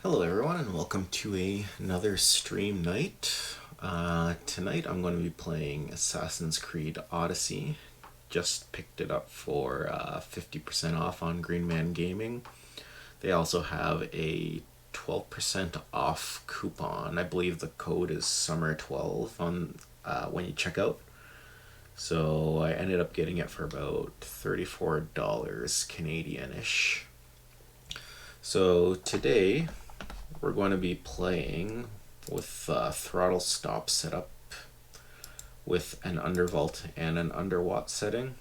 Hello everyone and welcome to another stream night. Tonight I'm going to be playing Assassin's Creed Odyssey. Just picked it up for 50% off on Green Man Gaming. They also have a 12% off coupon. I believe the code is Summer12 on when you check out. So I ended up getting it for about $34 Canadian-ish. So today we're going to be playing with Throttlestop set up with an Undervolt and an Underwatt setting.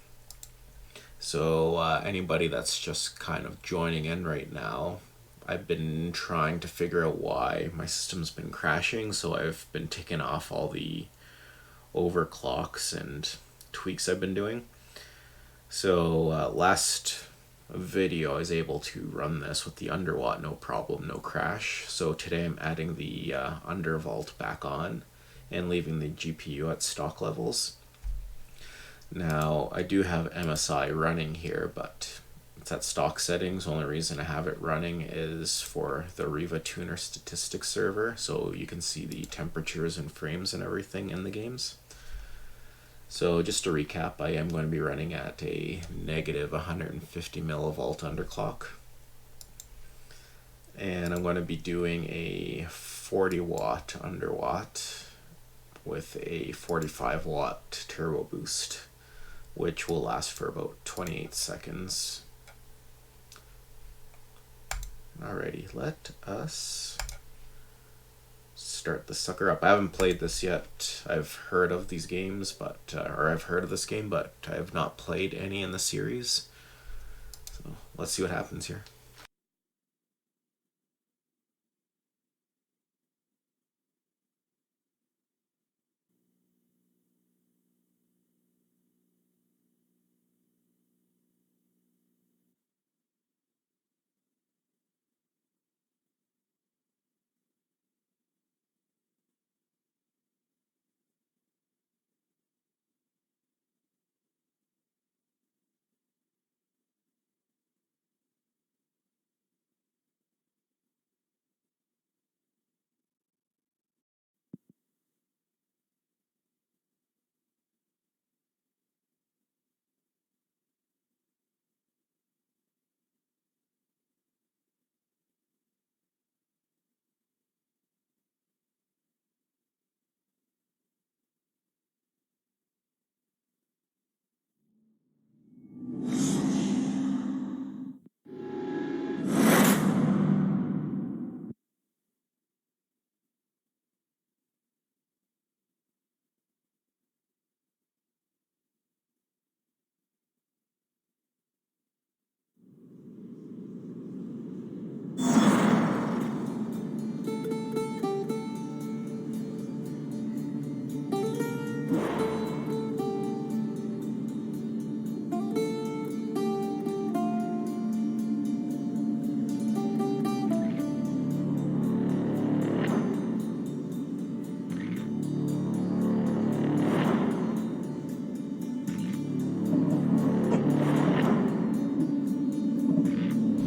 So anybody that's just kind of joining in right now, I've been trying to figure out why my system's been crashing, so I've been taking off all the overclocks and tweaks I've been doing. So last video I was able to run this with the Underwatt, no problem, no crash. So today I'm adding the Undervolt back on and leaving the GPU at stock levels. Now I do have MSI running here, but it's at stock settings. The only reason I have it running is for the Riva Tuner statistics server, so you can see the temperatures and frames and everything in the games. So just to recap, I am going to be running at a negative 150 millivolt underclock. And I'm going to be doing a 40 watt underwatt with a 45 watt turbo boost, which will last for about 28 seconds. Alrighty, let us start the sucker up. I haven't played this yet. I've heard of these games, or I've heard of this game, but I have not played any in the series. So let's see what happens here.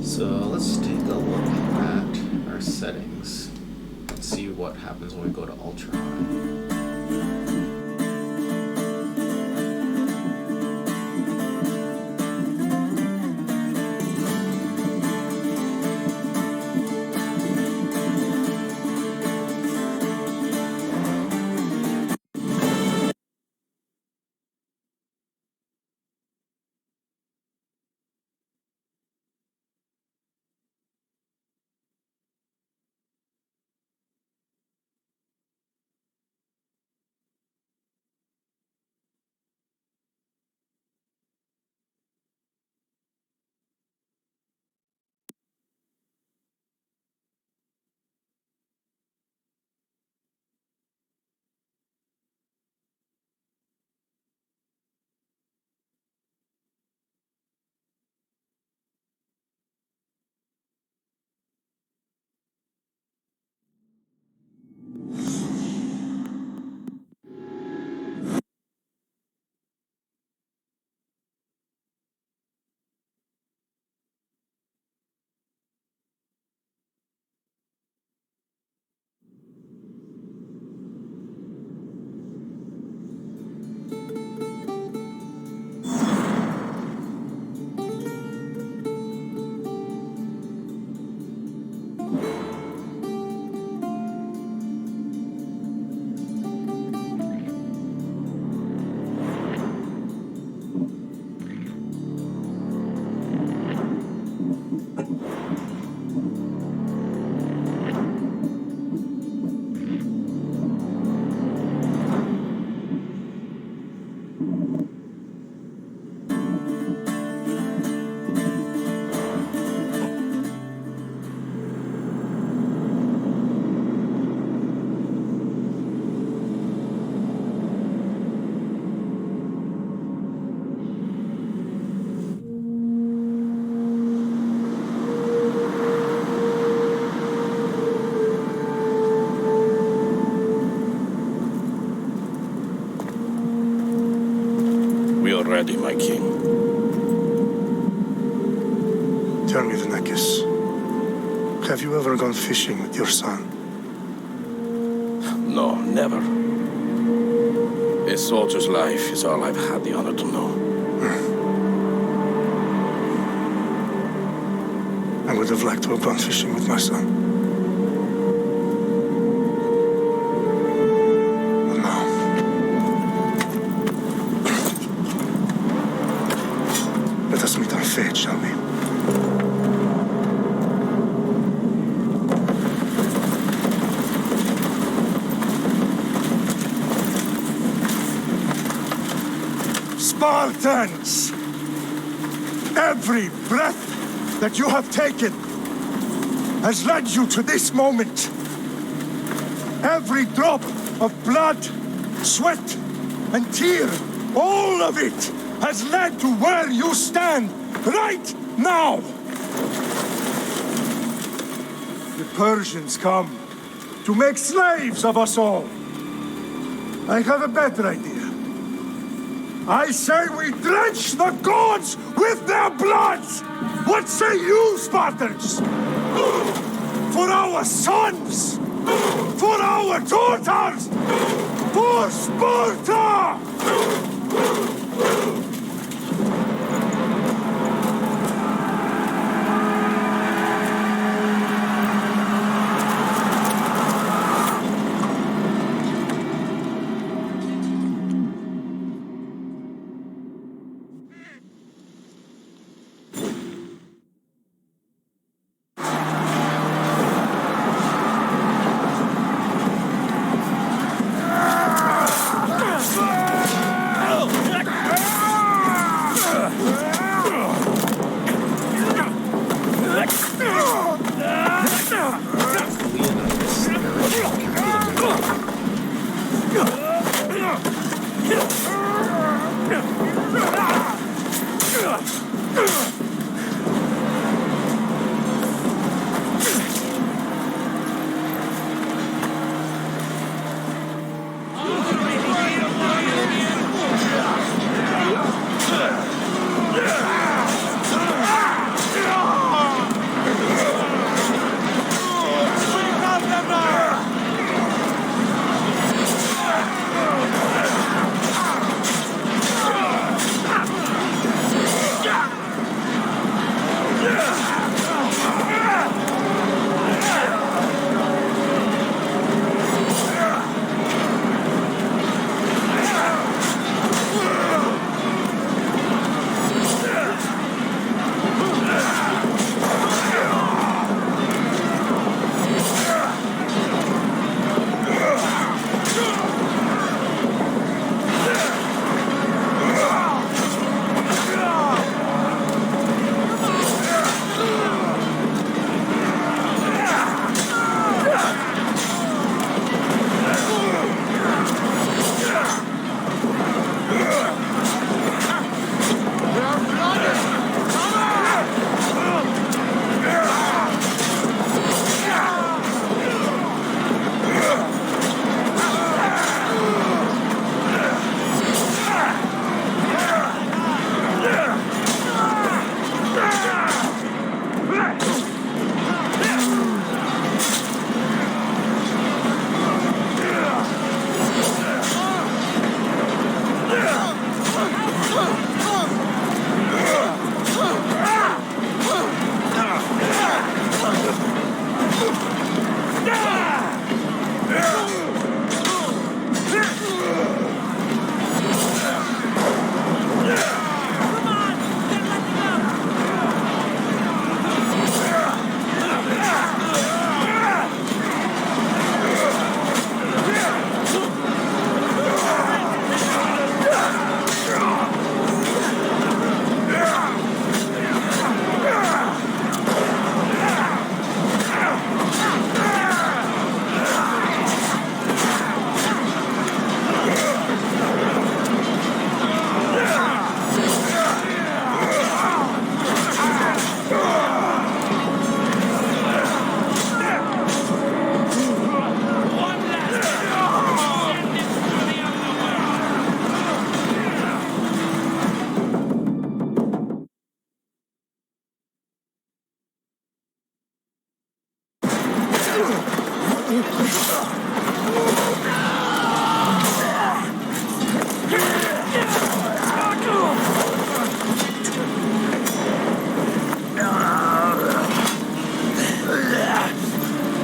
So let's take a look at our settings and see what happens when we go to ultra high. ready, my king. Tell me, Vinakis, have you ever gone fishing with your son? No, never. A soldier's life is all I've had the honor to know. I would have liked to have gone fishing with my son. But no. Let us meet our fate, shall we? Spartans! Every breath that you have taken has led you to this moment. Every drop of blood, sweat, and tear, all of it has led to where you stand right now. The Persians come to make slaves of us all. I have a better idea. I say we drench the gods with their bloods! What say you, Spartans? For our sons! For our daughters! For Sparta!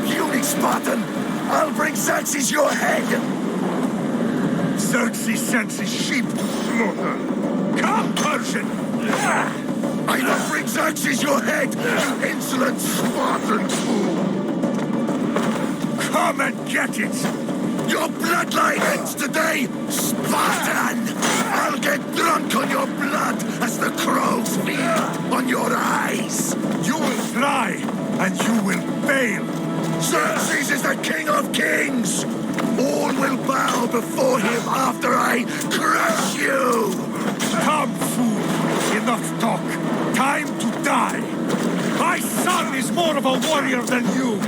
Puny Spartan! I'll bring Xerxes your head! Xerxes sends his sheep to slaughter. Come, Persian! I will bring Xerxes your head, you insolent Spartan fool! Come and get it! Your bloodline ends today, Spartan! I'll get drunk on your blood as the crows feed on your eyes! You will try, and you will fail! Xerxes is the king of kings! All will bow before him after I crush you! Come, fool! Enough talk! Time to die! My son is more of a warrior than you!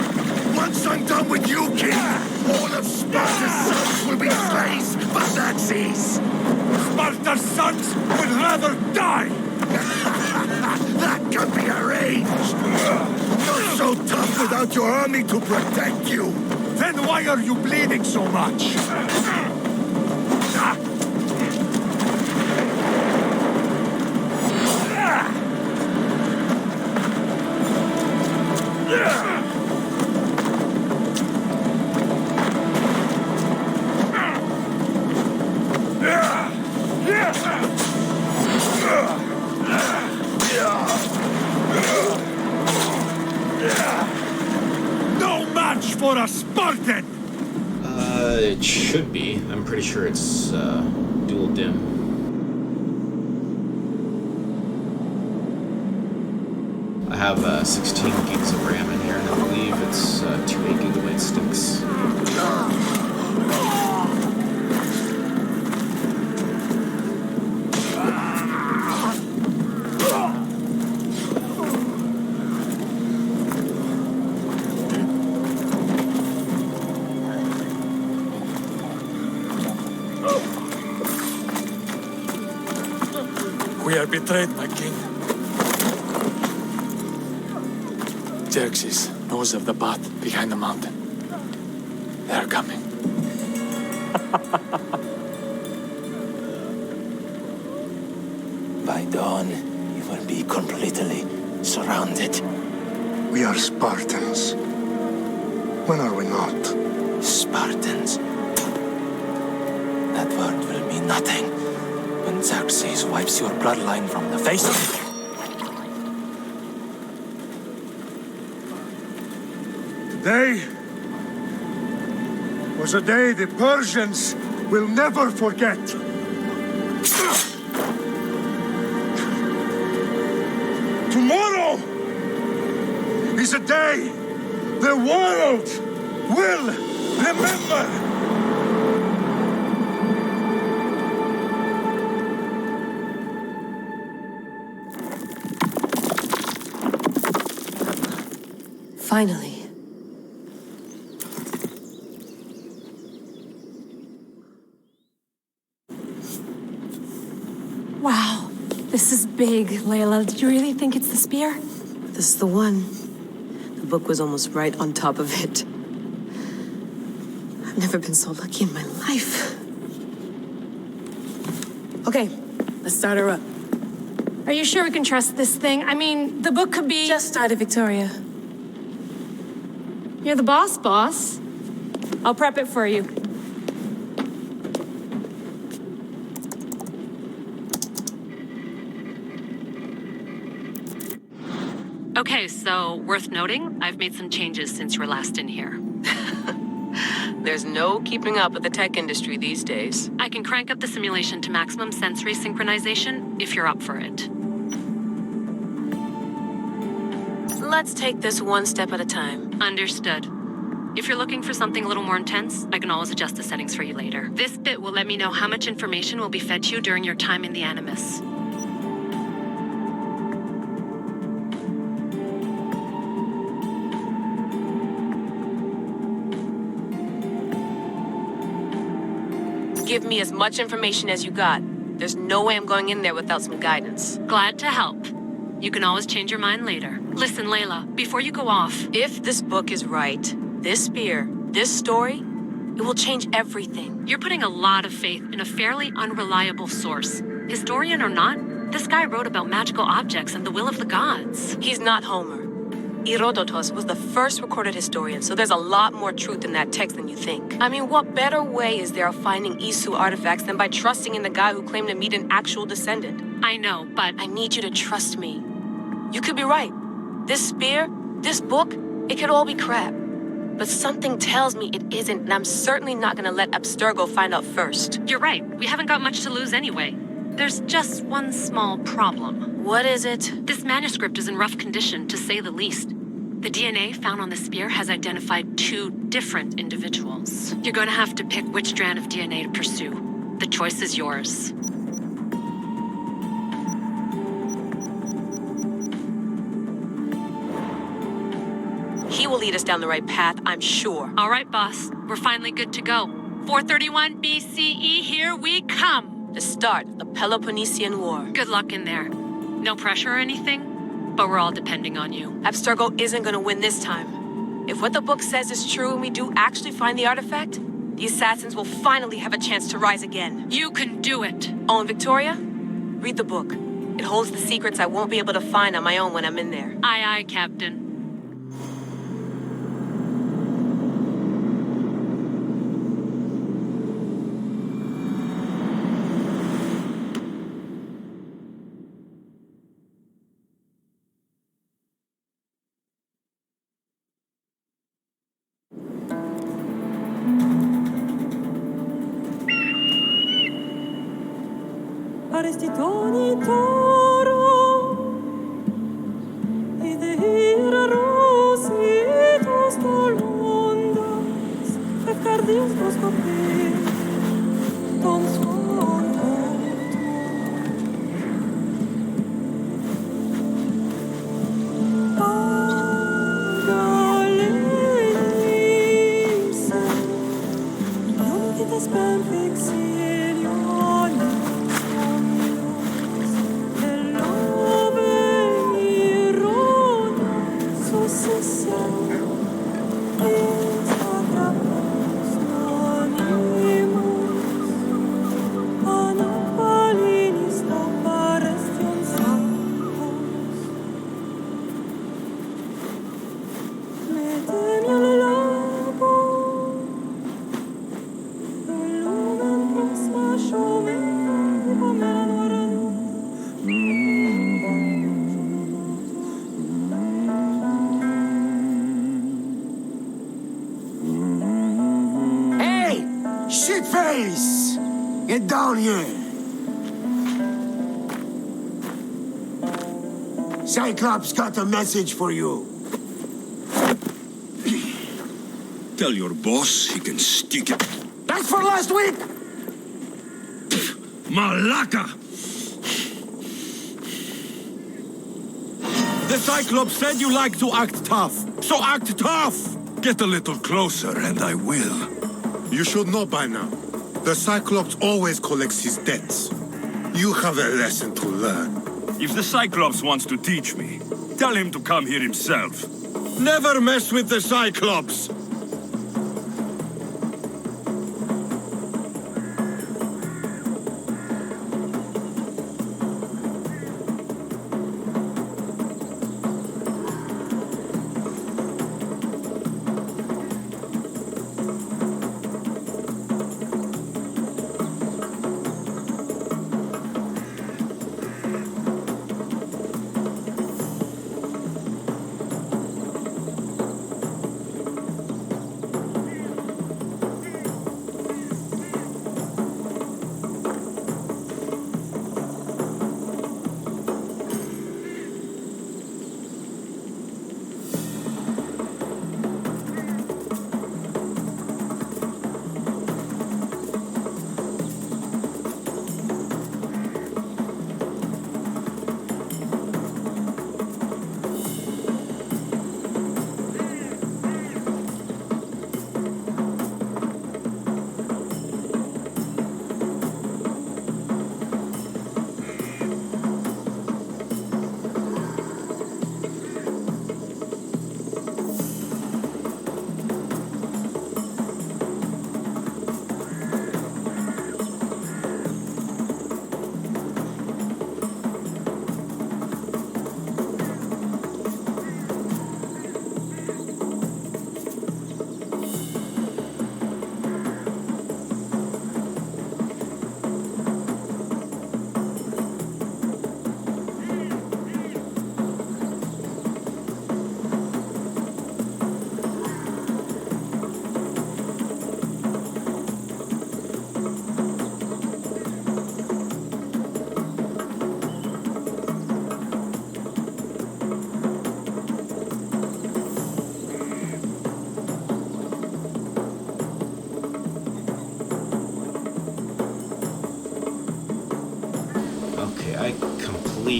Once I'm done with you, king, all of Sparta's sons will be slaves for Xerxes! Sparta's sons would rather die! That can be arranged! You're so tough without your army to protect you! Then why are you bleeding so much? No match for a Spartan! It should be. I'm pretty sure it's dual dim. I have 16 gigs of RAM in here, and I believe it's 2 8GB sticks. We are betrayed, my king. Xerxes knows of the path behind the mountain. They are coming. By dawn, you will be completely surrounded. We are Spartans. When are we not? Spartans. That word will mean nothing when Xerxes wipes your bloodline from the face of it. Today was a day the Persians will never forget. Tomorrow is a day the world will remember. Finally. Wow, this is big, Layla. Did you really think it's the spear? This is the one. The book was almost right on top of it. I've never been so lucky in my life. Okay, let's start her up. Are you sure we can trust this thing? I mean, the book could be... Just started, Victoria. You're the boss. I'll prep it for you. Okay, so worth noting, I've made some changes since you were last in here. There's no keeping up with the tech industry these days. I can crank up the simulation to maximum sensory synchronization if you're up for it. Let's take this one step at a time. Understood. If you're looking for something a little more intense, I can always adjust the settings for you later. This bit will let me know how much information will be fed to you during your time in the Animus. Give me as much information as you got. There's no way I'm going in there without some guidance. Glad to help. You can always change your mind later. Listen, Layla, before you go off... If this book is right, this spear this story, it will change everything. You're putting a lot of faith in a fairly unreliable source. Historian or not, this guy wrote about magical objects and the will of the gods. He's not Homer. Herodotus was the first recorded historian, so there's a lot more truth in that text than you think. I mean, what better way is there of finding Isu artifacts than by trusting in the guy who claimed to meet an actual descendant? I know, but I need you to trust me. You could be right. This spear, this book, it could all be crap. But something tells me it isn't, and I'm certainly not gonna let Abstergo find out first. you're right. We haven't got much to lose anyway. There's just one small problem. What is it? This manuscript is in rough condition, to say the least. The DNA found on the spear has identified 2 different individuals. You're going to have to pick which strand of DNA to pursue. The choice is yours. He will lead us down the right path, I'm sure. All right, boss. We're finally good to go. 431 BCE, here we come. The start of the Peloponnesian War. Good luck in there. No pressure or anything, but we're all depending on you. Abstergo isn't gonna win this time. If what the book says is true and we do actually find the artifact, the assassins will finally have a chance to rise again. You can do it. Oh, and Victoria? Read the book. It holds the secrets I won't be able to find on my own when I'm in there. Aye, aye, Captain. Aristitoni toro e de ira rositos tolondas e cardios boscopir tom suon Agalenise non ti te spem fixioni Shitface! Get down here! Cyclops got a message for you. Tell your boss he can stick it. That's for last week! Malaka! The Cyclops said you like to act tough, so act tough! Get a little closer and I will. You should know by now. The Cyclops always collects his debts. You have a lesson to learn. If the Cyclops wants to teach me, tell him to come here himself. Never mess with the Cyclops!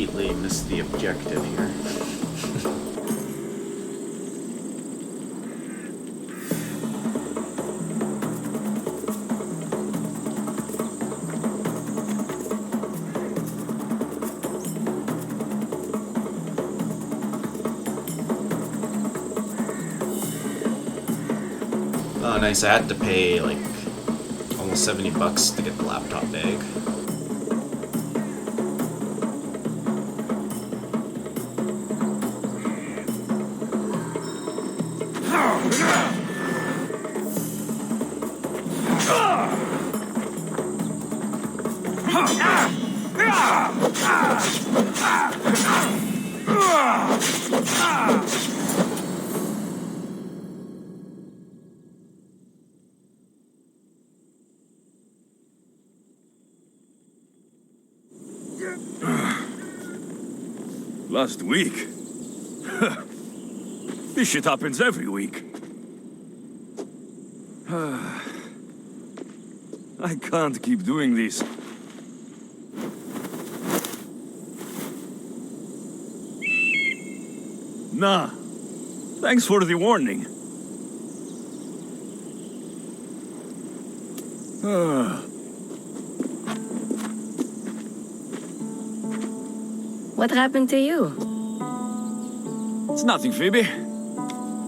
completely missed the objective here. Oh, nice. I had to pay like almost 70 bucks to get the laptop bag. Last week? This shit happens every week. I can't keep doing this. Nah. Thanks for the warning. What happened to you? It's nothing, Phoebe.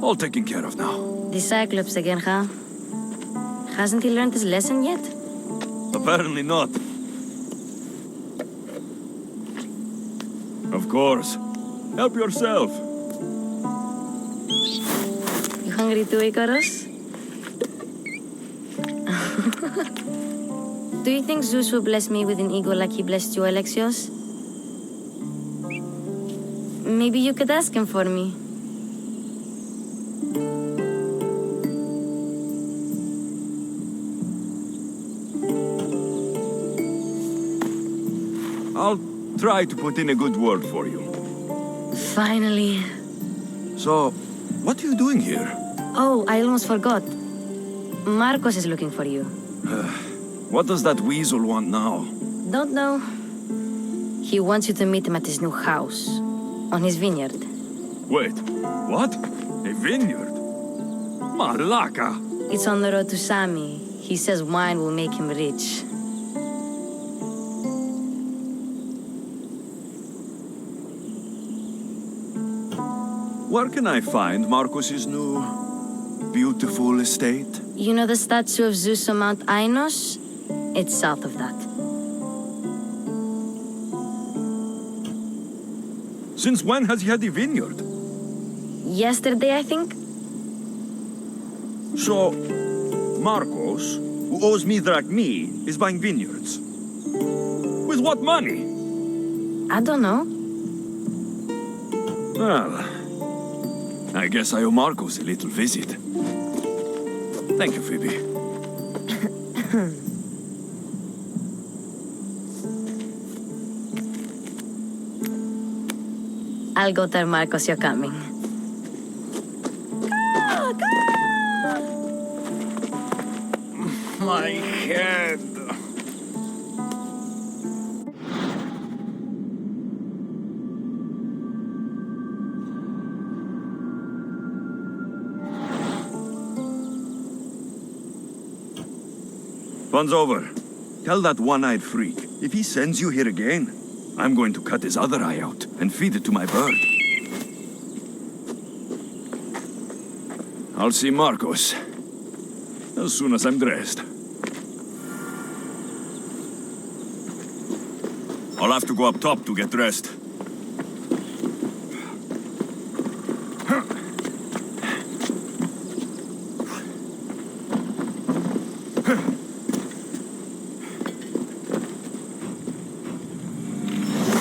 All taken care of now. The Cyclops again, huh? Hasn't he learned his lesson yet? Apparently not. Of course. Help yourself. You hungry too, Icarus? Do you think Zeus will bless me with an ego like he blessed you, Alexios? Maybe you could ask him for me. I'll try to put in a good word for you. Finally. So, what are you doing here? Oh, I almost forgot. Marcos is looking for you. What does that weasel want now? Don't know. He wants you to meet him at his new house. On his vineyard. Wait, what? A vineyard? Malaka! It's on the road to Sami. He says wine will make him rich. Where can I find Marcos's new, beautiful estate? You know the statue of Zeus on Mount Ainos? It's south of that. Since when has he had a vineyard? Yesterday, I think? So, Marcos, who owes me drachmi, is buying vineyards. With what money? I don't know. Well, I guess I owe Marcos a little visit. Thank you, Phoebe. I'll go tell Marcos you're coming. My head. Fun's over. Tell that one-eyed freak, if he sends you here again, I'm going to cut his other eye out and feed it to my bird. I'll see Marcos as soon as I'm dressed. I'll have to go up top to get dressed.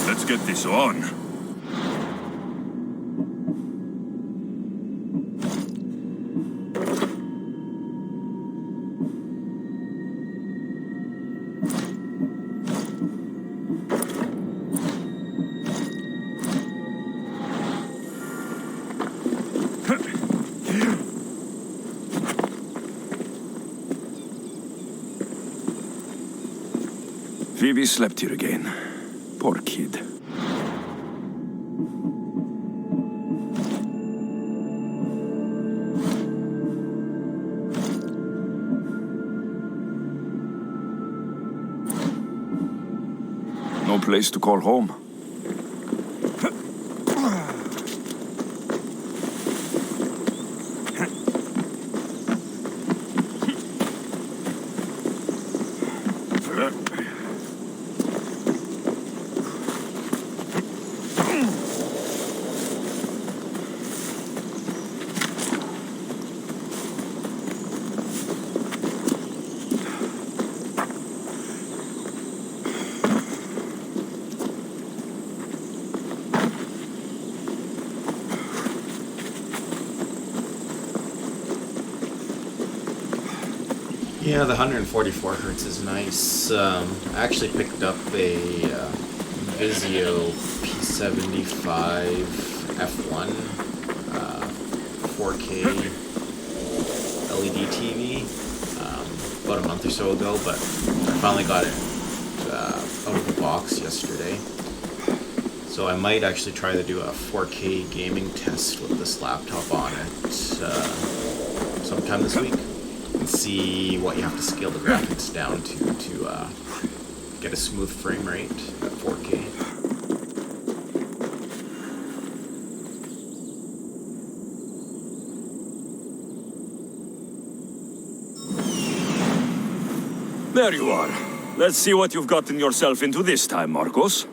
Let's get this on. Phoebe slept here again. Poor kid. No place to call home. Yeah, the 144 hertz is nice. I actually picked up a Vizio P75 F1 4K LED TV about a month or so ago, but I finally got it out of the box yesterday. So I might actually try to do a 4K gaming test with this laptop on it sometime this week. See what you have to scale the graphics down to get a smooth frame rate at 4K. There you are. Let's see what you've gotten yourself into this time, Marcos.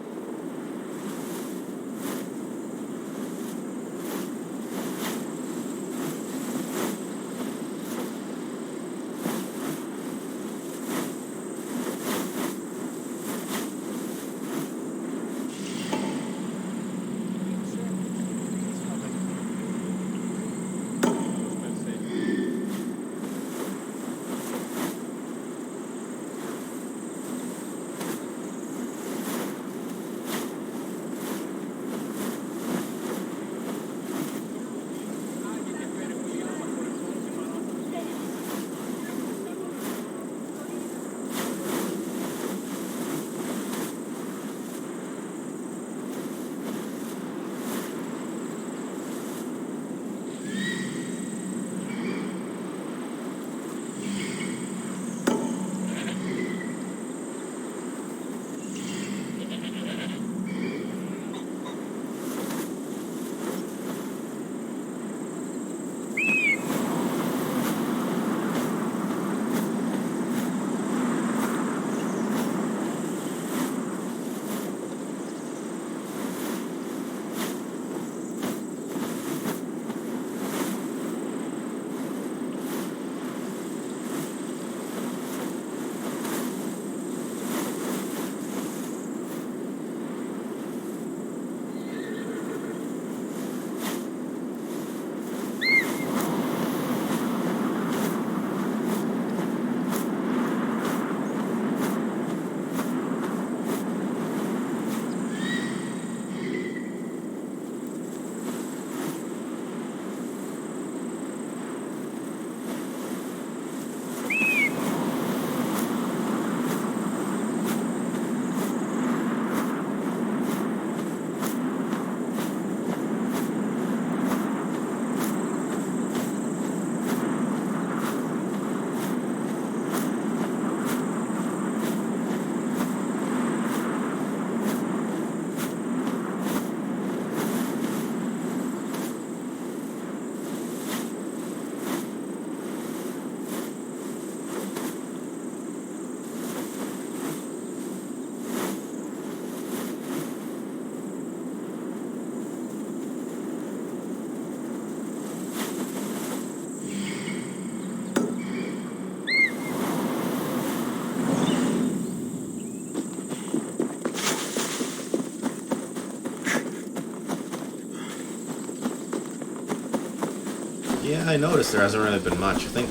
Yeah, I noticed there hasn't really been much. I think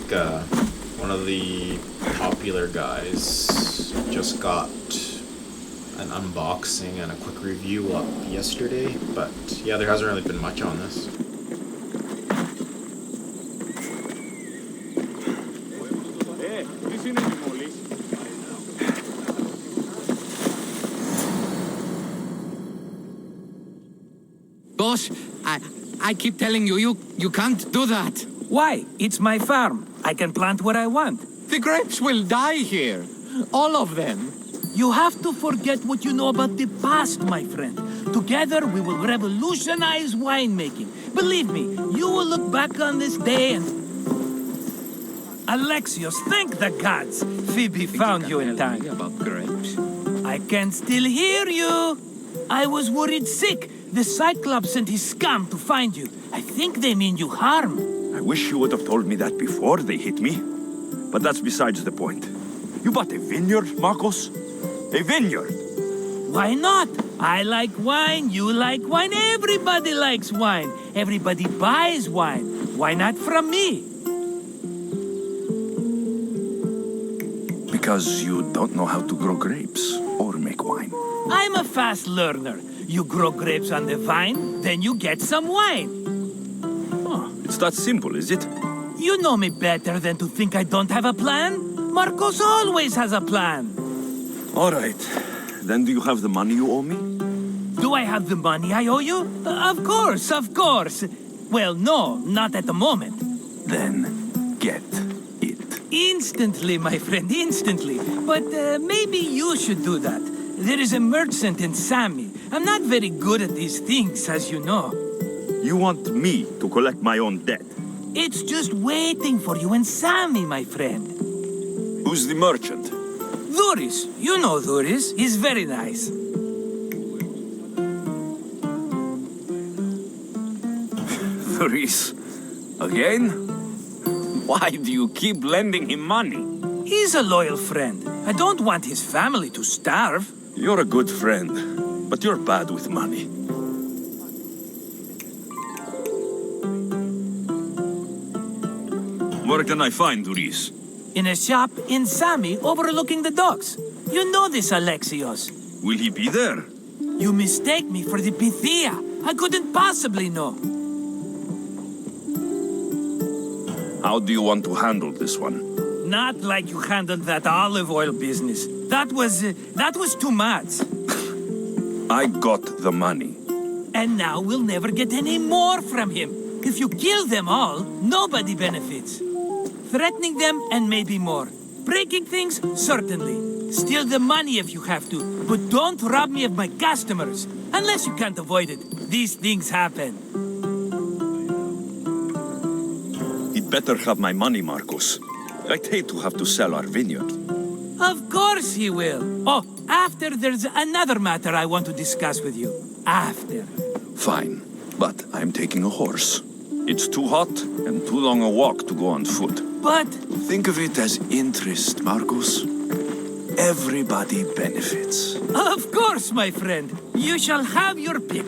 one of the popular guys just got an unboxing and a quick review up yesterday, but yeah, there hasn't really been much on this. Boss, I keep telling you, you can't do that. Why? It's my farm. I can plant what I want. The grapes will die here. All of them. You have to forget what you know about the past, my friend. Together, we will revolutionize winemaking. Believe me, you will look back on this day and... Alexios, thank the gods! Phoebe found you in time. About grapes. I can still hear you. I was worried sick. The Cyclops sent his scum to find you. I think they mean you harm. I wish you would have told me that before they hit me. But that's besides the point. You bought a vineyard, Marcos? A vineyard? Why not? I like wine, you like wine, everybody likes wine. Everybody buys wine. Why not from me? Because you don't know how to grow grapes or make wine. I'm a fast learner. You grow grapes on the vine, then you get some wine. Oh, it's that simple, is it? You know me better than to think I don't have a plan. Marcos always has a plan. All right. Then do you have the money you owe me? Do I have the money I owe you? Of course, of course. Well, no, not at the moment. Then get it. Instantly, my friend, instantly. But maybe you should do that. There is a merchant in Sami. I'm not very good at these things, as you know. You want me to collect my own debt? It's just waiting for you in Sami, my friend. Who's the merchant? Dhuris. You know Dhuris. He's very nice. Dhuris? Again? Why do you keep lending him money? He's a loyal friend. I don't want his family to starve. You're a good friend, but you're bad with money. Where can I find Dhuris? In a shop in Sami overlooking the docks. You know this, Alexios. Will he be there? You mistake me for the Pythia. I couldn't possibly know. How do you want to handle this one? Not like you handled that olive oil business. That was too much. I got the money. And now we'll never get any more from him. If you kill them all, nobody benefits. Threatening them, and maybe more. Breaking things, certainly. Steal the money if you have to, but don't rob me of my customers. Unless you can't avoid it. These things happen. He'd better have my money, Marcos. I'd hate to have to sell our vineyard. Of course he will. Oh, after there's another matter I want to discuss with you. After. Fine, but I'm taking a horse. It's too hot and too long a walk to go on foot. But... Think of it as interest, Marcos. Everybody benefits. Of course, my friend. You shall have your pick.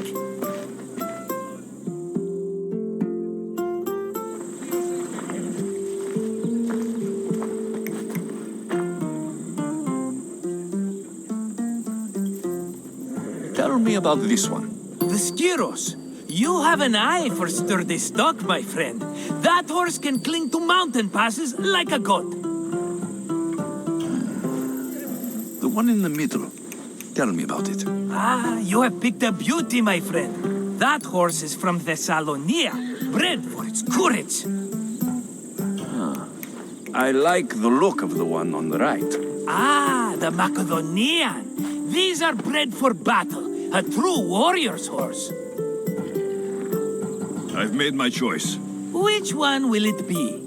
Tell me about this one. The Skiros. You have an eye for sturdy stock, my friend. That horse can cling to mountain passes like a goat. The one in the middle. Tell me about it. Ah, you have picked a beauty, my friend. That horse is from Thessalonia, bred for its courage. I like the look of the one on the right. Ah, the Macedonian. These are bred for battle, a true warrior's horse. I've made my choice. Which one will it be?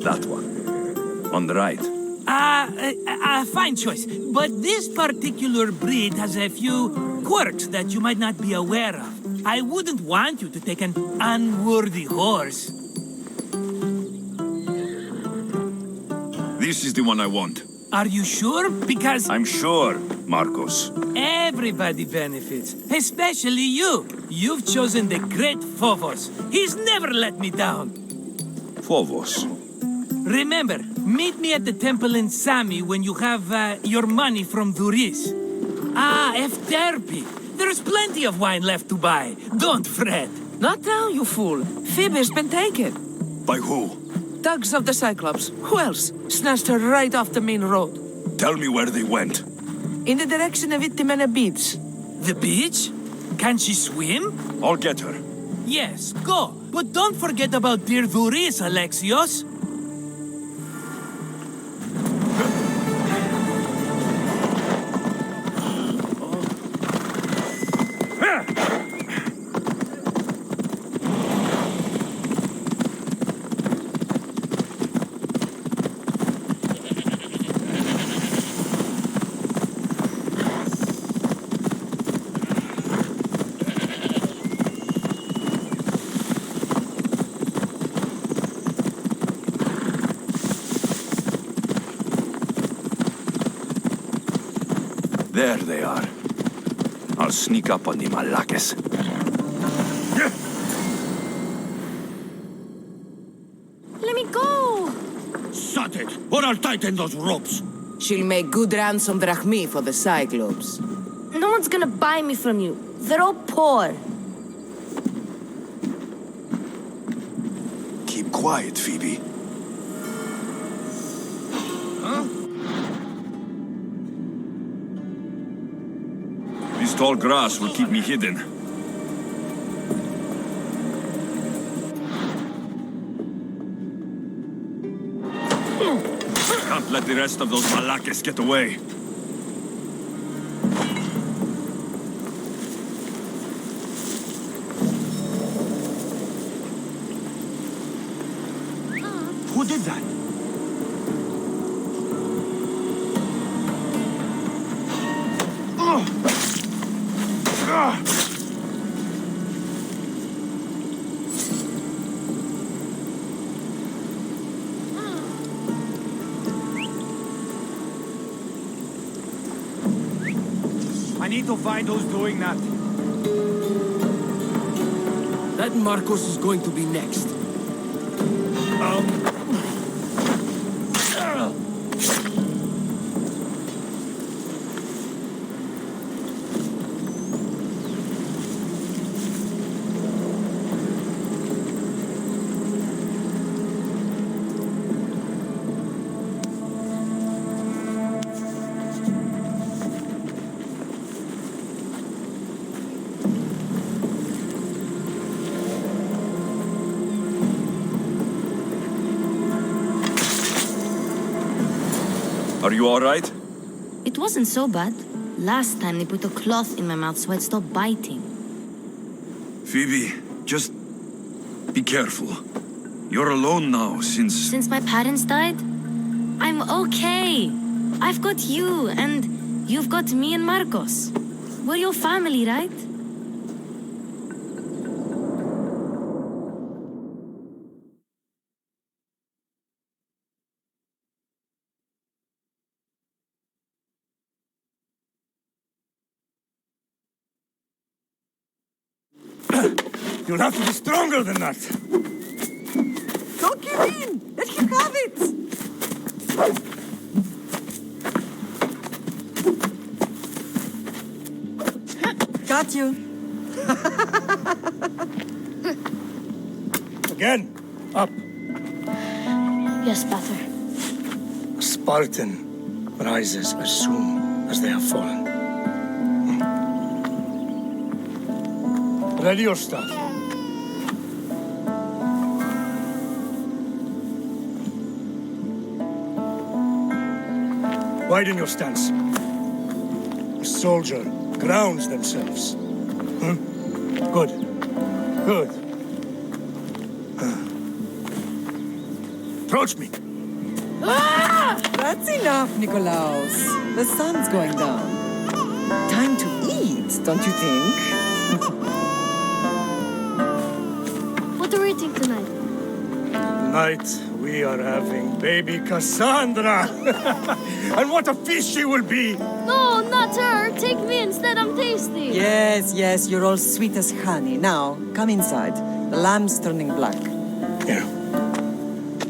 That one. On the right. Fine choice. But this particular breed has a few quirks that you might not be aware of. I wouldn't want you to take an unworthy horse. This is the one I want. Are you sure? Because... I'm sure, Marcos. Everybody benefits, especially you. You've chosen the great Phobos. He's never let me down. Phobos. Remember, meet me at the temple in Sami when you have your money from Dhuris. Ah, Efterpi. There's plenty of wine left to buy. Don't fret. Not now, you fool. Phoebe's been taken. By who? Thugs of the Cyclops. Who else? Snatched her right off the main road. Tell me where they went. In the direction of Itimena Beach. The beach? Can she swim? I'll get her. Yes, go. But don't forget about dear Dhuris, Alexios. There they are. I'll sneak up on the Malakes. Let me go! Shut it, or I'll tighten those ropes. She'll make good ransom drachmi for the Cyclops. No one's gonna buy me from you. They're all poor. Keep quiet, Phoebe. This tall grass will keep me hidden. Can't let the rest of those Malakes get away. Who did that? I need to find who's doing that. That Marcos is going to be next. Are you all right? It wasn't so bad. Last time they put a cloth in my mouth so I'd stop biting. Phoebe, just be careful. You're alone now Since my parents died? I'm okay. I've got you, and you've got me and Marcos. We're your family, right? You'll have to be stronger than that. Don't give in! Let him have it! Got you. Again, up. Yes, Father. A Spartan rises as soon as they have fallen. Ready your staff. Widen your stance. A soldier grounds themselves. Good. Good. Approach me. Ah! That's enough, Nikolaus. The sun's going down. Time to eat, don't you think? What are we eating tonight? Tonight, we are having baby Cassandra. And what a feast she will be! No, not her. Take me instead. I'm tasty. Yes, yes, you're all sweet as honey. Now, come inside. The lamb's turning black. Here.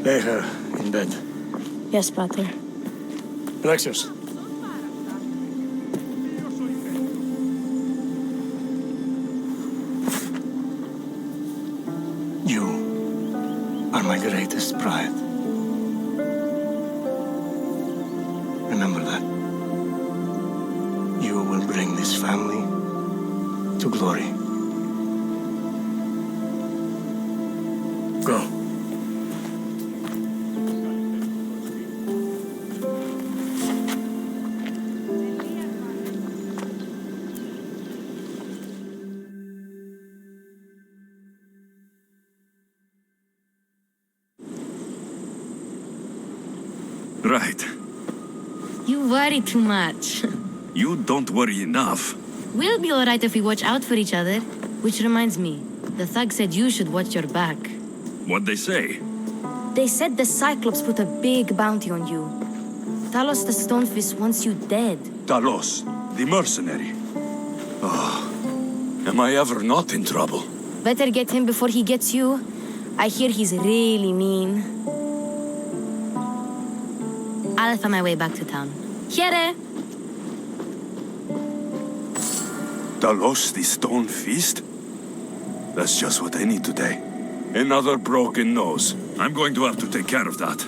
Lay her in bed. Yes, Pater. Alexios. You are my greatest pride. Remember that. You will bring this family to glory. Go. Right. You worry too much. You don't worry enough. We'll be all right if we watch out for each other. Which reminds me, the thug said you should watch your back. What'd they say? They said the Cyclops put a big bounty on you. Talos the Stonefist wants you dead. Talos. The mercenary. Oh, am I ever not in trouble? Better get him before he gets you. I hear he's really mean. I'll find my way back to town. Here! Talos, the stone feast? That's just what I need today. Another broken nose. I'm going to have to take care of that.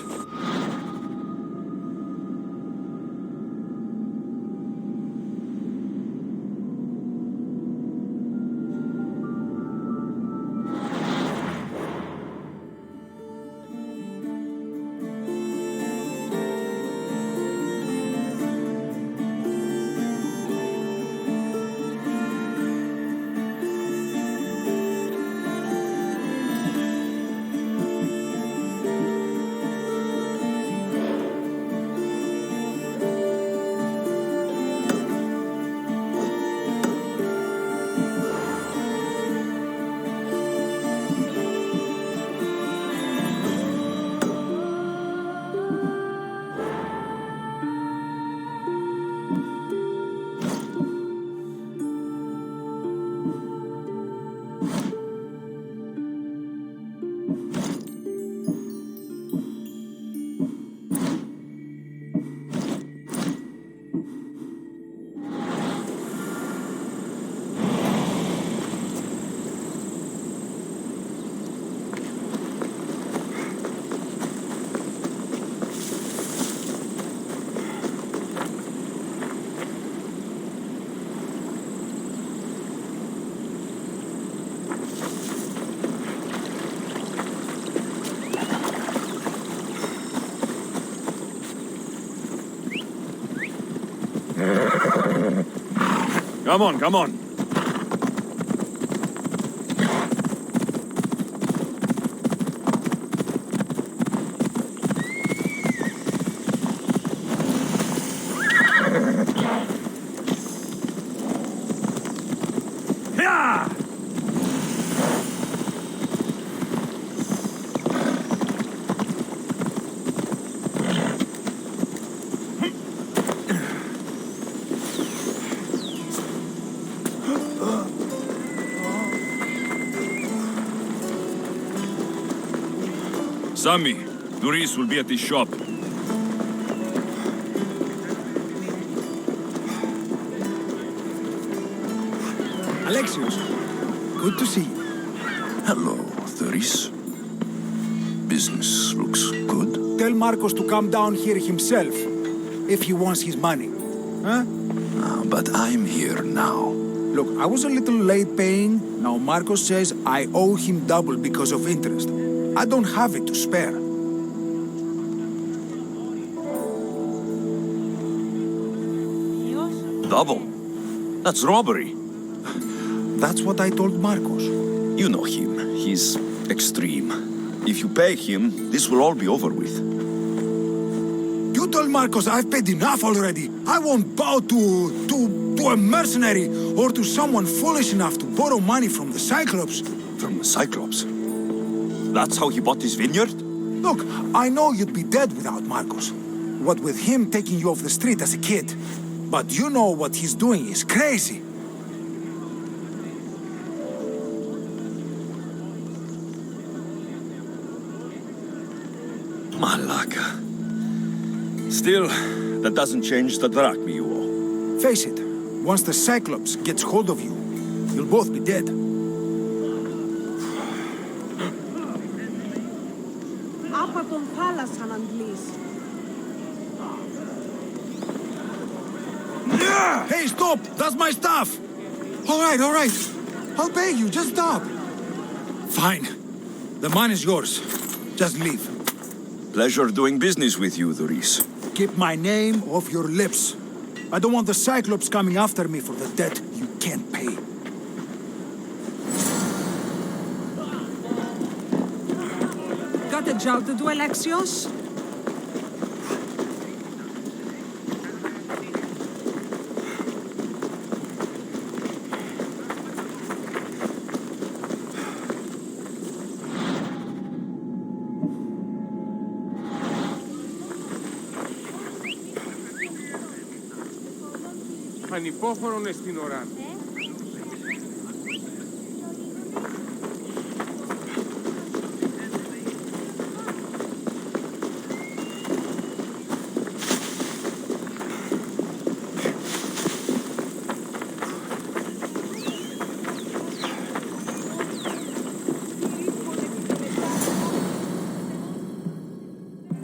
Come on, come on. Yeah! Sammy, Doris will be at the shop. Alexios, good to see you. Hello, Doris. Business looks good. Tell Marcos to come down here himself, if he wants his money. Huh? But I'm here now. Look, I was a little late paying. Now Marcos says I owe him double because of interest. I don't have it to spare. Double? That's robbery. That's what I told Marcos. You know him. He's extreme. If you pay him, this will all be over with. You told Marcos I've paid enough already. I won't bow to a mercenary or to someone foolish enough to borrow money from the Cyclops. From the Cyclops? That's how he bought his vineyard? Look, I know you'd be dead without Marcos. What with him taking you off the street as a kid. But you know what he's doing is crazy. Malaka. Still, that doesn't change the drachma you owe. Face it, once the Cyclops gets hold of you, you'll both be dead. Hey, stop! That's my stuff! All right. I'll pay you, just stop. Fine. The money's yours. Just leave. Pleasure doing business with you, Doris. Keep my name off your lips. I don't want the Cyclops coming after me for the debt you can't pay. Got a job to do, Alexios? Ανυπόφορον εστιν οράν.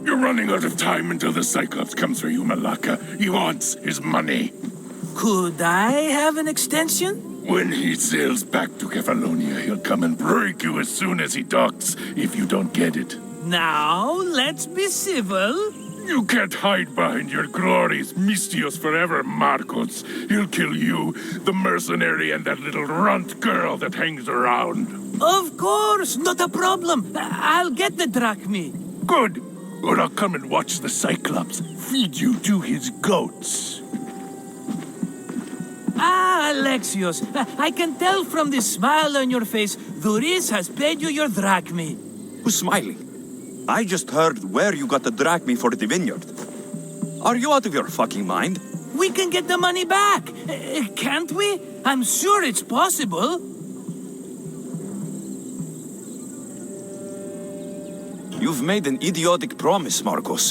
You're running out of time until the Cyclops comes for you, Malaka. He wants his money. Could I have an extension? When he sails back to Kefalonia, he'll come and break you as soon as he docks, if you don't get it. Now, let's be civil. You can't hide behind your glories, Mistios forever, Marcos. He'll kill you, the mercenary, and that little runt girl that hangs around. Of course, not a problem. I'll get the drachmi. Good. Or I'll come and watch the Cyclops feed you to his goats. Ah, Alexios, I can tell from the smile on your face, Duris has paid you your drachmi. Who's smiling? I just heard where you got the drachmi for the vineyard. Are you out of your fucking mind? We can get the money back, can't we? I'm sure it's possible. You've made an idiotic promise, Marcos.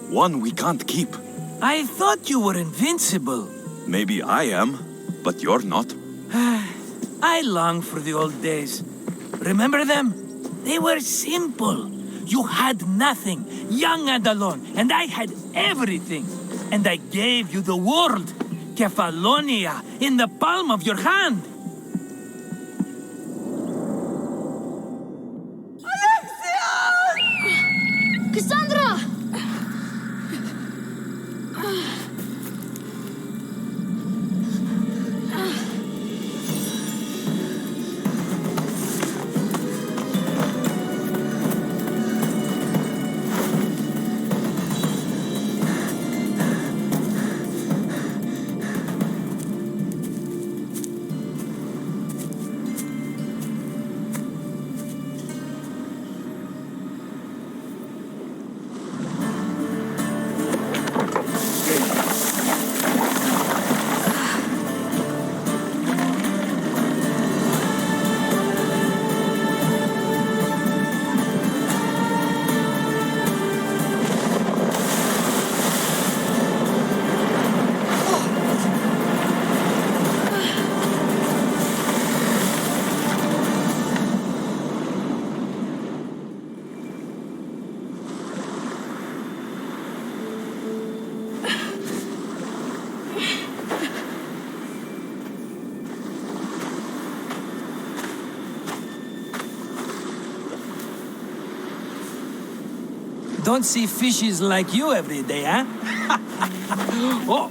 One we can't keep. I thought you were invincible. Maybe I am, but you're not. I long for the old days. Remember them? They were simple. You had nothing, young and alone, and I had everything. And I gave you the world, Kefalonia, in the palm of your hand. Cassandra! Don't see fishes like you every day, huh? Oh!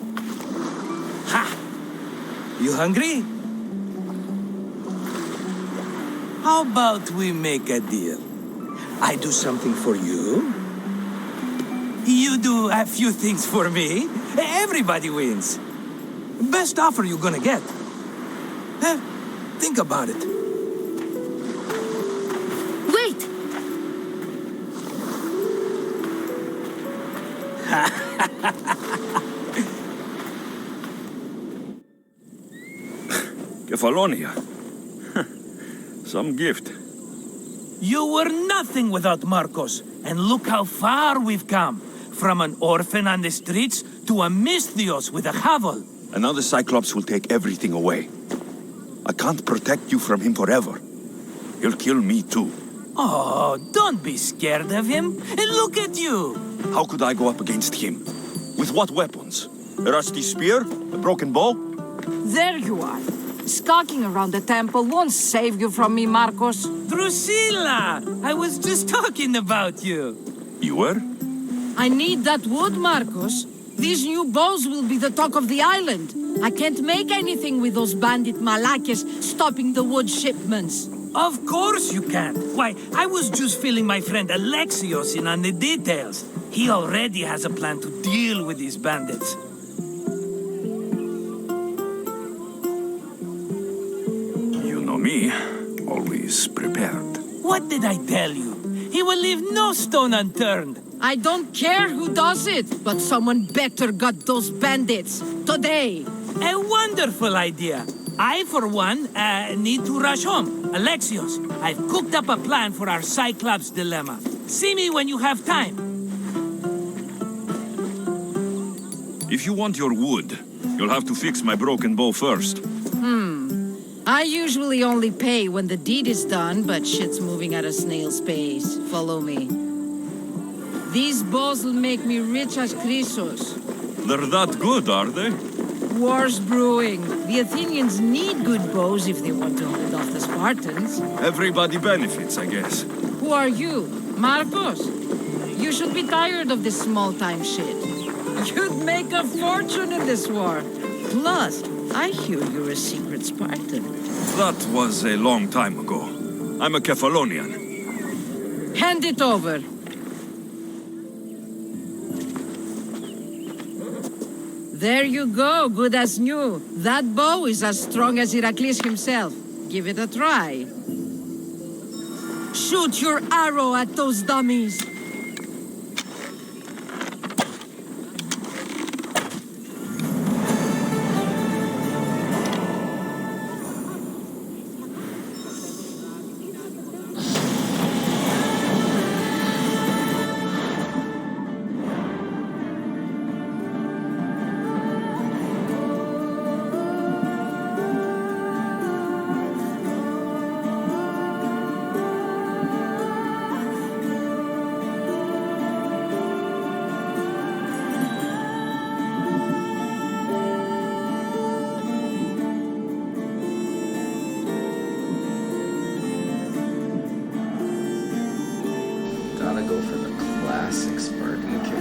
Ha! You hungry? How about we make a deal? I do something for you. You do a few things for me. Everybody wins. Best offer you're gonna get. Think about it. Wait! Kefalonia. Some gift. You were nothing without Marcos, and look how far we've come. From an orphan on the streets to a Mistios with a hovel. Another Cyclops will take everything away. I can't protect you from him forever. He'll kill me too. Oh, don't be scared of him. And look at you. How could I go up against him? With what weapons? A rusty spear? A broken bow? There you are. Skulking around the temple won't save you from me, Marcos. Drusilla! I was just talking about you. You were? I need that wood, Marcos. These new bows will be the talk of the island. I can't make anything with those bandit malakes stopping the wood shipments. Of course you can. Why, I was just filling my friend Alexios in on the details. He already has a plan to deal with these bandits. You know me, always prepared. What did I tell you? He will leave no stone unturned. I don't care who does it, but someone better got those bandits. Today. A wonderful idea. I, for one, need to rush home. Alexios, I've cooked up a plan for our Cyclops dilemma. See me when you have time. If you want your wood, you'll have to fix my broken bow first. I usually only pay when the deed is done, but shit's moving at a snail's pace. Follow me. These bows will make me rich as Chrysos. They're that good, are they? War's brewing. The Athenians need good bows if they want to hold off the Spartans. Everybody benefits, I guess. Who are you? Marcos? You should be tired of this small-time shit. You'd make a fortune in this war. Plus, I hear you're a secret Spartan. That was a long time ago. I'm a Kephalonian. Hand it over. There you go, good as new. That bow is as strong as Heracles himself. Give it a try. Shoot your arrow at those dummies. Gotta go for the classic Spartan kick.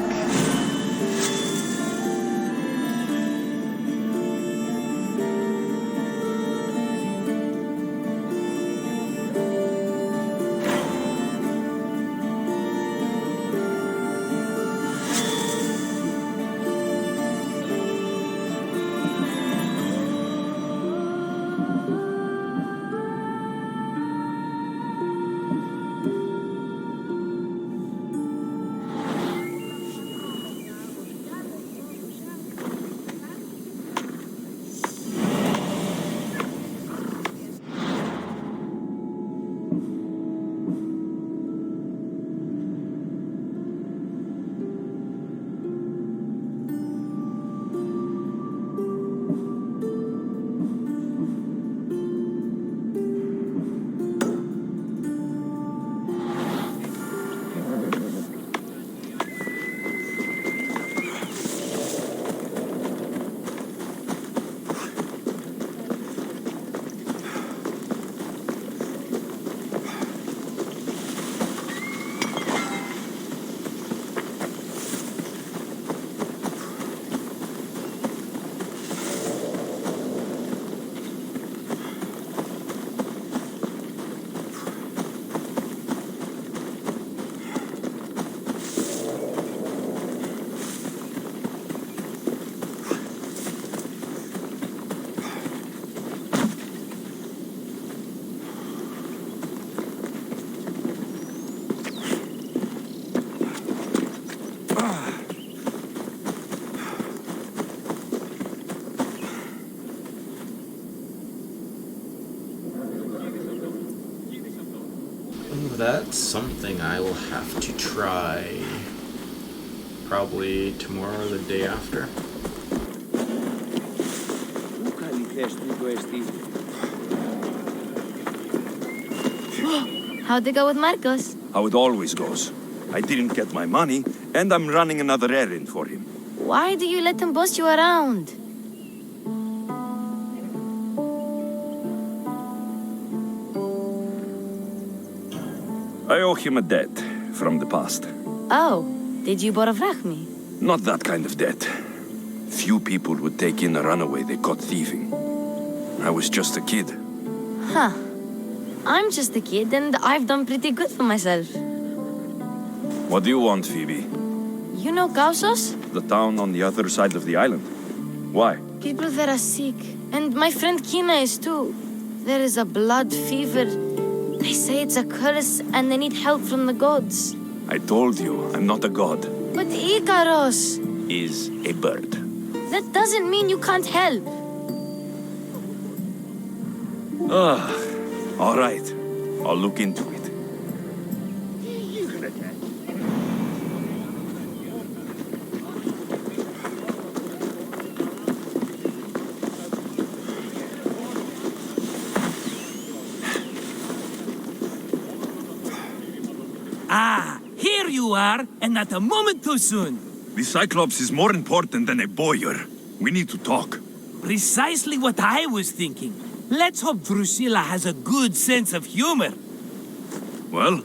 That's something I will have to try. Probably tomorrow or the day after. How'd it go with Marcos? How it always goes. I didn't get my money, and I'm running another errand for him. Why do you let him boss you around? I owe him a debt from the past. Oh, did you borrow me? Not that kind of debt. Few people would take in a runaway they caught thieving. I was just a kid. Huh. I'm just a kid and I've done pretty good for myself. What do you want, Phoebe? You know Kausos? The town on the other side of the island. Why? People there are sick. And my friend Kina is too. There is a blood fever. They say it's a curse and they need help from the gods. I told you, I'm not a god. But Ikaros Is a bird. That doesn't mean you can't help. All right. I'll look into it. Ah, here you are, and not a moment too soon. The Cyclops is more important than a boyar. We need to talk. Precisely what I was thinking. Let's hope Drusilla has a good sense of humor. Well,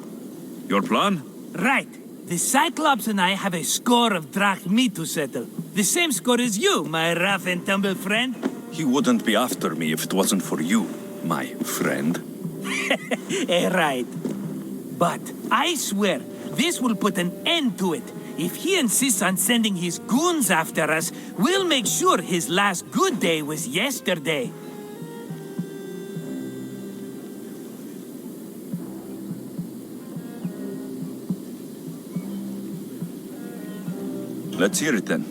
your plan? Right. The Cyclops and I have a score of drachmi to settle. The same score as you, my rough and tumble friend. He wouldn't be after me if it wasn't for you, my friend. Right. But I swear, this will put an end to it. If he insists on sending his goons after us, we'll make sure his last good day was yesterday. Let's hear it then.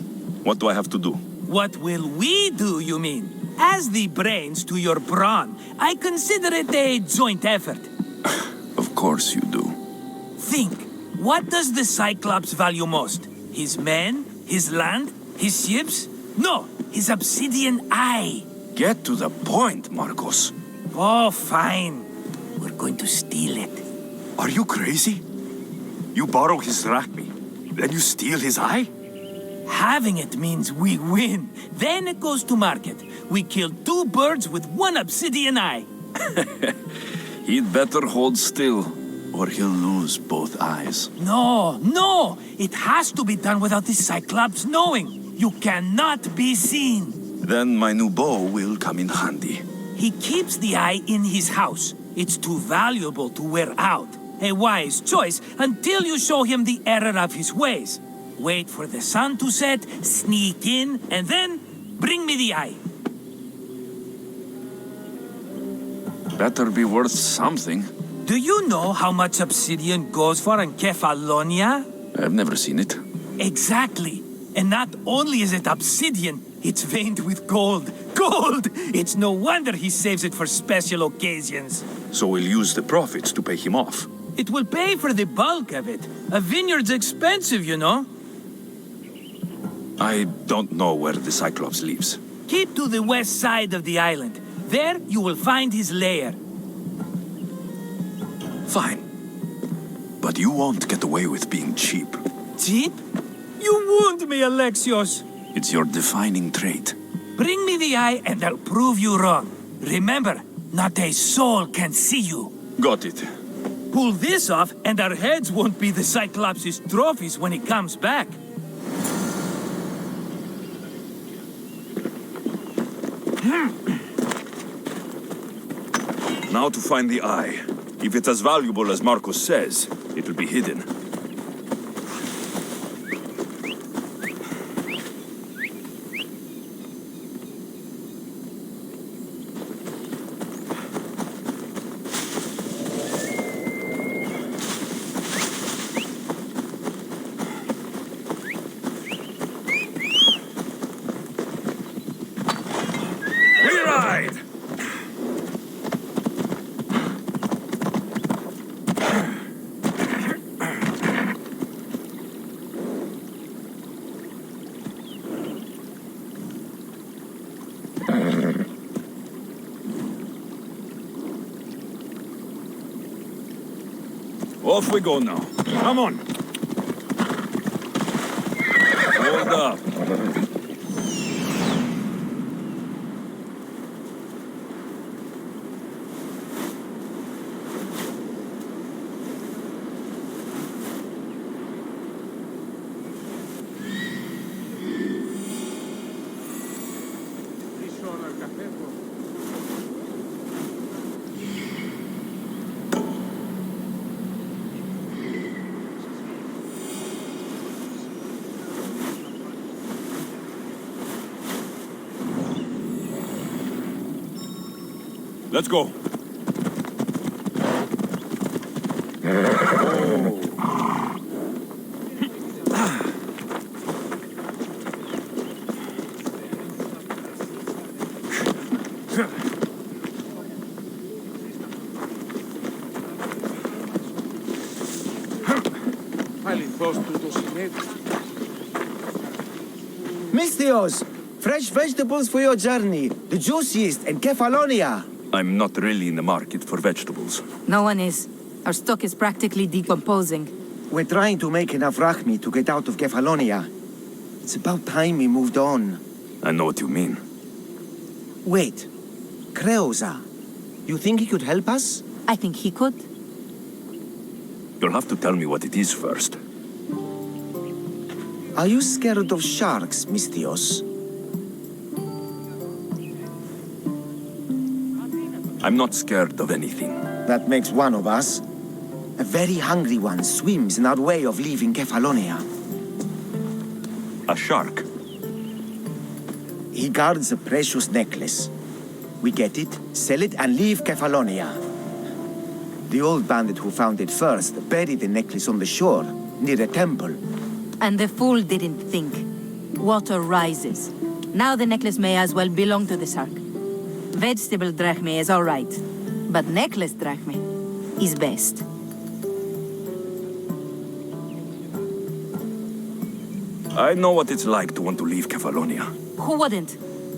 What do I have to do? What will we do, you mean? As the brains to your brawn, I consider it a joint effort. Of course you do. Think, what does the Cyclops value most? His men? His land? His ships? No, his obsidian eye. Get to the point, Marcos. Oh, fine. We're going to steal it. Are you crazy? You borrow his drachmi, then you steal his eye? Having it means we win. Then it goes to market. We kill 2 birds with 1 obsidian eye. He'd better hold still, or he'll lose both eyes. No! It has to be done without the Cyclops knowing. You cannot be seen. Then my new bow will come in handy. He keeps the eye in his house. It's too valuable to wear out. A wise choice until you show him the error of his ways. Wait for the sun to set, sneak in, and then bring me the eye. Better be worth something. Do you know how much obsidian goes for in Kefalonia? I've never seen it. Exactly. And not only is it obsidian, it's veined with gold. Gold! It's no wonder he saves it for special occasions. So we'll use the profits to pay him off. It will pay for the bulk of it. A vineyard's expensive, you know. I don't know where the Cyclops lives. Keep to the west side of the island. There you will find his lair. Fine. But you won't get away with being cheap. Cheap? You wound me, Alexios. It's your defining trait. Bring me the eye and I'll prove you wrong. Remember, not a soul can see you. Got it. Pull this off and our heads won't be the Cyclops' trophies when he comes back. Now to find the eye. If it's as valuable as Marcos says, it will be hidden. We ride! Off we go now. Come on. Hold up. Let's go. Mistios! Fresh vegetables for your journey. The juiciest in Kefalonia. I'm not really in the market for vegetables. No one is. Our stock is practically decomposing. We're trying to make enough rachmi to get out of Kefalonia. It's about time we moved on. I know what you mean. Wait. Creosa. You think he could help us? I think he could. You'll have to tell me what it is first. Are you scared of sharks, Mistios? I'm not scared of anything. That makes one of us. A very hungry one swims in our way of leaving Kefalonia. A shark? He guards a precious necklace. We get it, sell it, and leave Kefalonia. The old bandit who found it first buried the necklace on the shore, near a temple. And the fool didn't think. Water rises. Now the necklace may as well belong to the shark. Vegetable drachme is all right, but necklace drachme is best. I know what it's like to want to leave Kefalonia. Who wouldn't?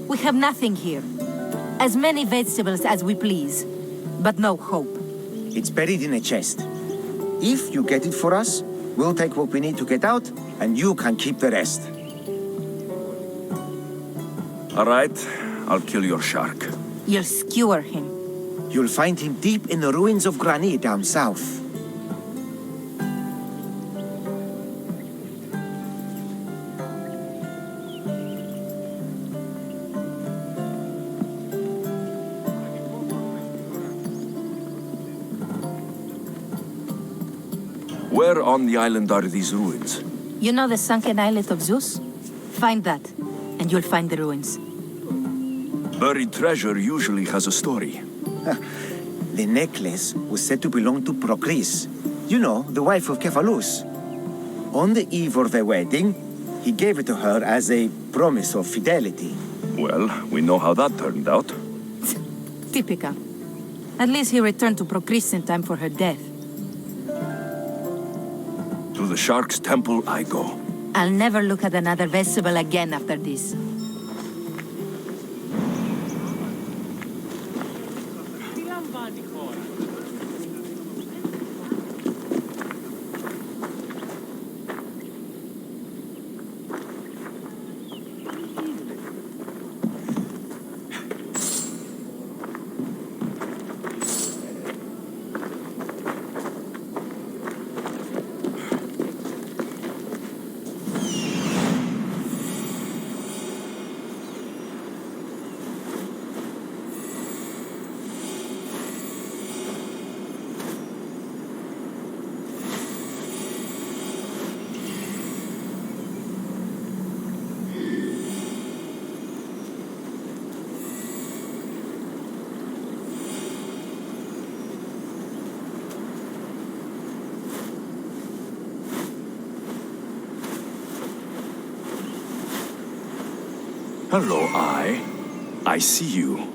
We have nothing here. As many vegetables as we please, but no hope. It's buried in a chest. If you get it for us, we'll take what we need to get out, and you can keep the rest. All right, I'll kill your shark. You'll skewer him. You'll find him deep in the ruins of Grani down south. Where on the island are these ruins? You know the sunken islet of Zeus? Find that, and you'll find the ruins. Buried treasure usually has a story. The necklace was said to belong to Procris. You know, the wife of Cephalus. On the eve of their wedding, he gave it to her as a promise of fidelity. Well, we know how that turned out. Typical. At least he returned to Procris in time for her death. To the shark's temple I go. I'll never look at another vegetable again after this. Hello, I see you.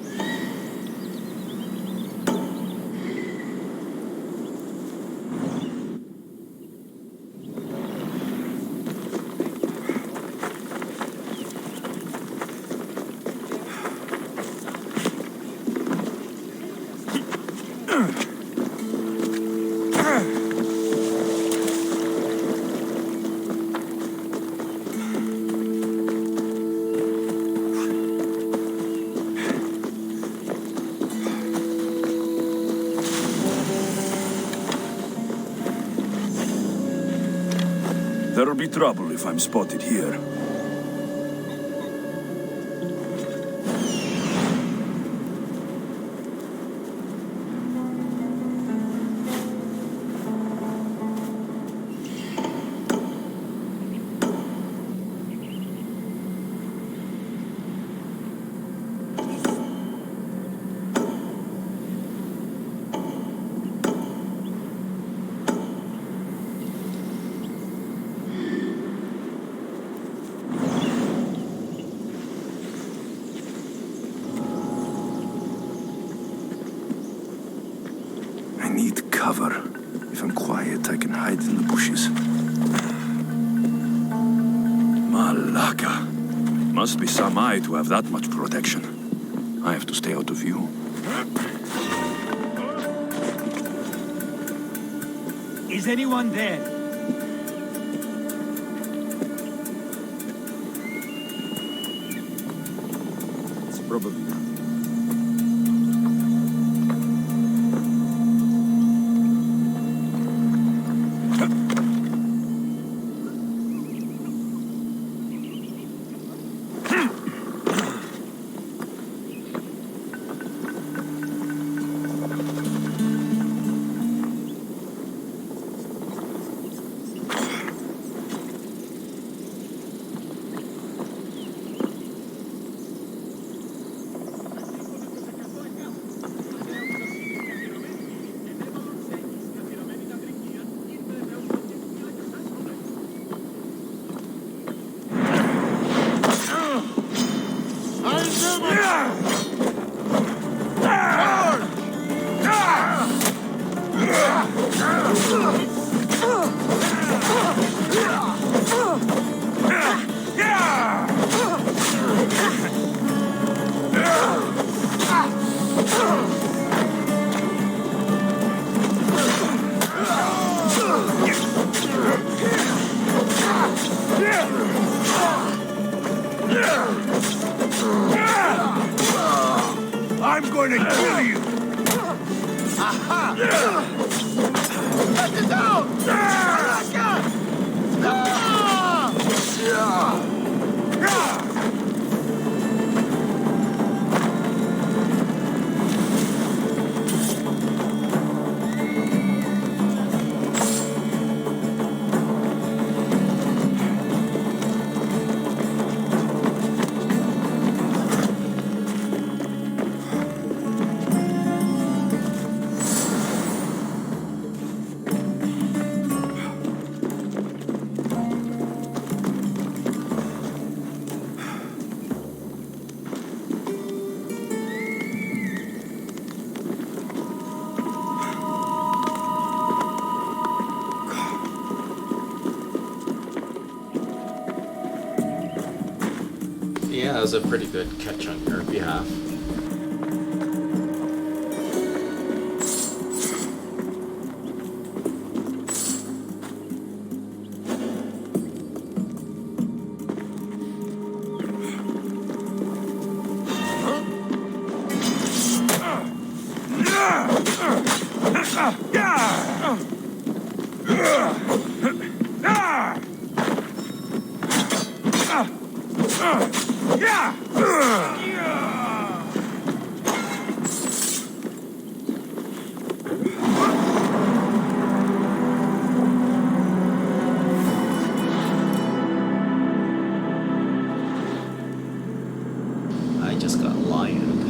There'll be trouble if I'm spotted here. I need cover. If I'm quiet, I can hide in the bushes. Malaka. Must be some eye to have that much protection. I have to stay out of view. Is anyone there? It's probably not. I'm going to kill you! Aha! Let it down! Yeah, that was a pretty good catch on your behalf. I just got lioned.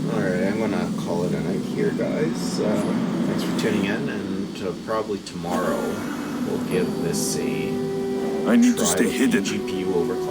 Alright, I'm gonna call it a night here, guys. Thanks for tuning in, and probably tomorrow we'll give this a I need to try stay with the hidden. GPU overclock.